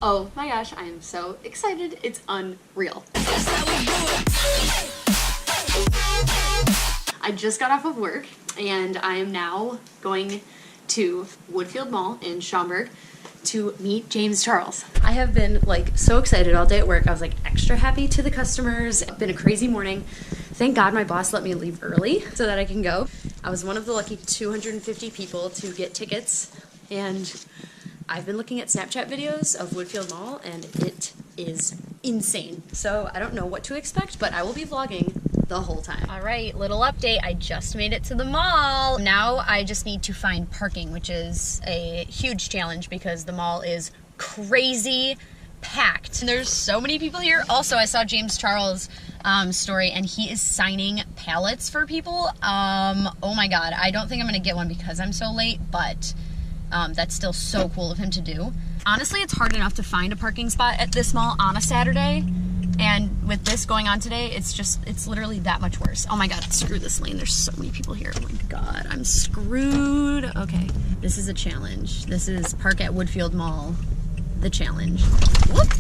Oh my gosh, I am so excited. It's unreal. I just got off of work and I am now going to Woodfield Mall in Schaumburg to meet James Charles. I have been like so excited all day at work. I was like extra happy to the customers. It's been a crazy morning. Thank God my boss let me leave early so that I can go. I was one of the lucky 250 people to get tickets, and I've been looking at Snapchat videos of Woodfield Mall and it is insane. So I don't know what to expect, but I will be vlogging the whole time. All right, little update. I just made it to the mall. Now I just need to find parking, which is a huge challenge because the mall is crazy packed. And there's so many people here. Also, I saw James Charles' story and he is signing pallets for people. Oh my God, I don't think I'm gonna get one because I'm so late, but that's still so cool of him to do. Honestly, it's hard enough to find a parking spot at this mall on a Saturday. And with this going on today, it's literally that much worse. Oh my God, screw this lane. There's so many people here. Oh my God, I'm screwed. Okay, this is a challenge. This is Park at Woodfield Mall, the challenge. Whoop.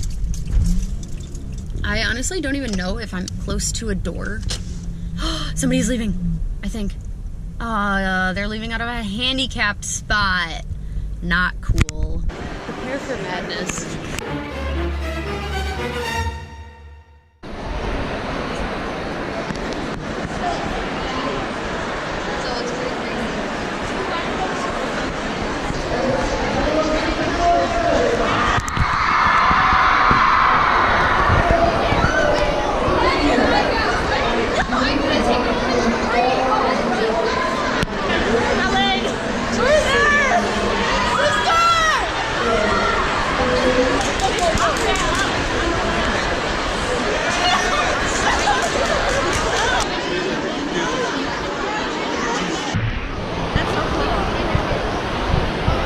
I honestly don't even know if I'm close to a door. Somebody's leaving, I think. They're leaving out of a handicapped spot. Not cool. Prepare for madness.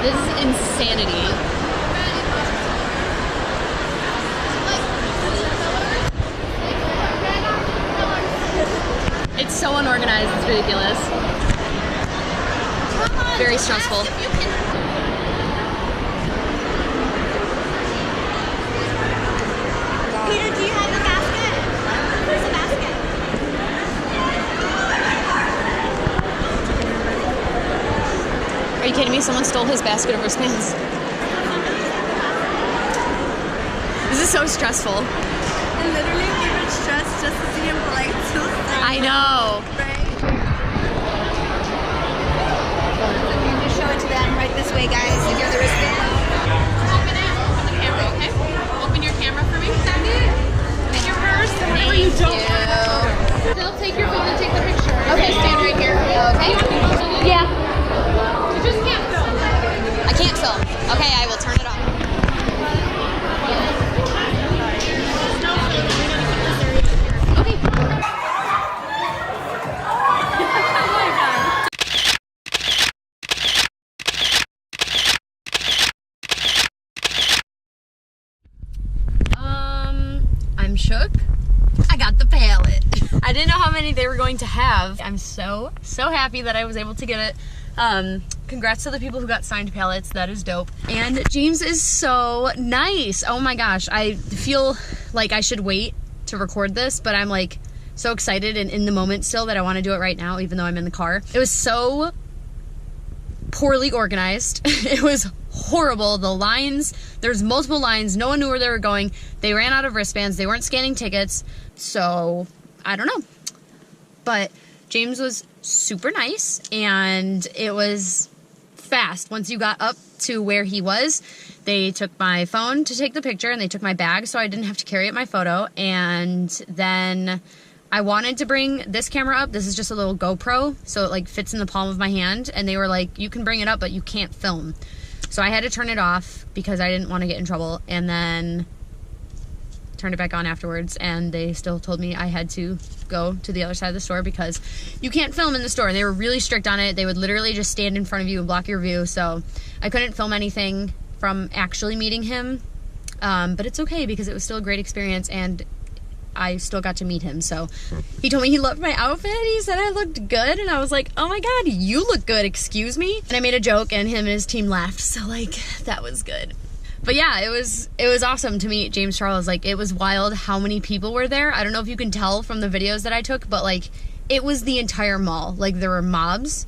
This is insanity. It's so unorganized, it's ridiculous. Very stressful. Peter, do you have a basket? Where's the basket? Are you kidding me? Someone stole his basket of wristbands. This is so stressful. And literally we were stressed just to see him for like 2 seconds. I know. Right? You just show it to them right this way, guys. If you're the wristband. Open it on the camera, okay? Open your camera for me. And your purse. Whatever you don't want to photo. They'll take your phone and take the picture. Okay, stand right here. Okay? Yeah. You just can't film. I can't film. Okay, I will turn it off. Okay. I'm shook. I got the pallet. I didn't know how many they were going to have. I'm so happy that I was able to get it. Congrats to the people who got signed pallets. That is dope. And James is so nice. Oh my gosh. I feel like I should wait to record this, but I'm like so excited and in the moment still that I want to do it right now, even though I'm in the car. It was so poorly organized. It was horrible. The lines, there's multiple lines. No one knew where they were going. They ran out of wristbands. They weren't scanning tickets. So I don't know. But James was super nice and it was fast. Once you got up to where he was, they took my phone to take the picture and they took my bag so I didn't have to carry up my photo. And then I wanted to bring this camera up. This is just a little GoPro, so it like fits in the palm of my hand. And they were like, you can bring it up, but you can't film. So I had to turn it off because I didn't want to get in trouble. And then turned it back on afterwards. And they still told me I had to go to the other side of the store because you can't film in the store. And they were really strict on it. They would literally just stand in front of you and block your view. So I couldn't film anything from actually meeting him. But it's okay because it was still a great experience. And I still got to meet him. So he told me he loved my outfit. He said I looked good. And I was like, oh my God, you look good. Excuse me. And I made a joke and him and his team laughed. So like, that was good. But yeah, it was awesome to meet James Charles. Like, it was wild how many people were there. I don't know if you can tell from the videos that I took, but like, it was the entire mall. Like, there were mobs,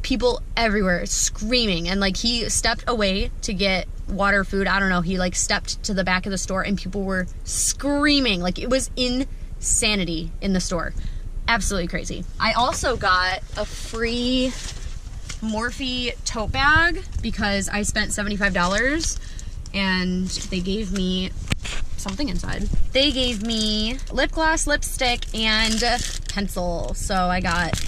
people everywhere screaming, and like, he stepped away to get water, food, I don't know, he like stepped to the back of the store and people were screaming. Like, it was insanity in the store. Absolutely crazy. I also got a free Morphe tote bag because I spent $75 and they gave me something inside. They gave me lip gloss, lipstick, and pencil. So I got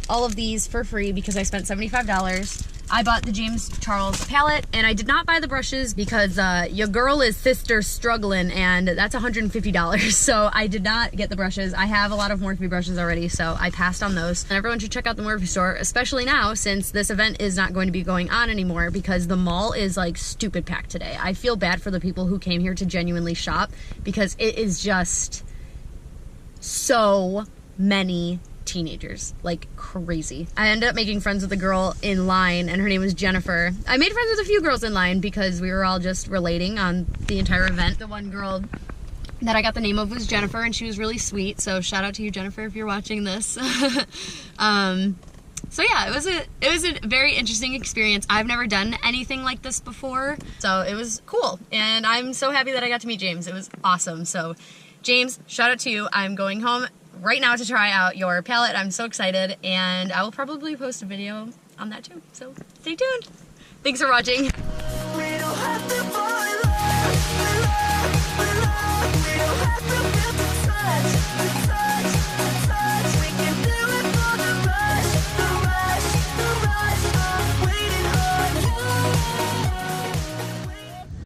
all of these for free because I spent $75. I bought the James Charles palette, and I did not buy the brushes because your girl is sister struggling, and that's $150. So I did not get the brushes. I have a lot of Morphe brushes already, so I passed on those. And everyone should check out the Morphe store, especially now since this event is not going to be going on anymore because the mall is like stupid packed today. I feel bad for the people who came here to genuinely shop because it is just so many teenagers, like crazy. I ended up making friends with a girl in line, and her name was Jennifer. I made friends with a few girls in line because we were all just relating on the entire event. The one girl that I got the name of was Jennifer, and she was really sweet, so shout out to you, Jennifer, if you're watching this. So yeah, it was a very interesting experience. I've never done anything like this before, so it was cool, and I'm so happy that I got to meet James. It was awesome. So James, shout out to you. I'm going home right now to try out your palette. I'm so excited, and I will probably post a video on that too, so stay tuned. Thanks for watching.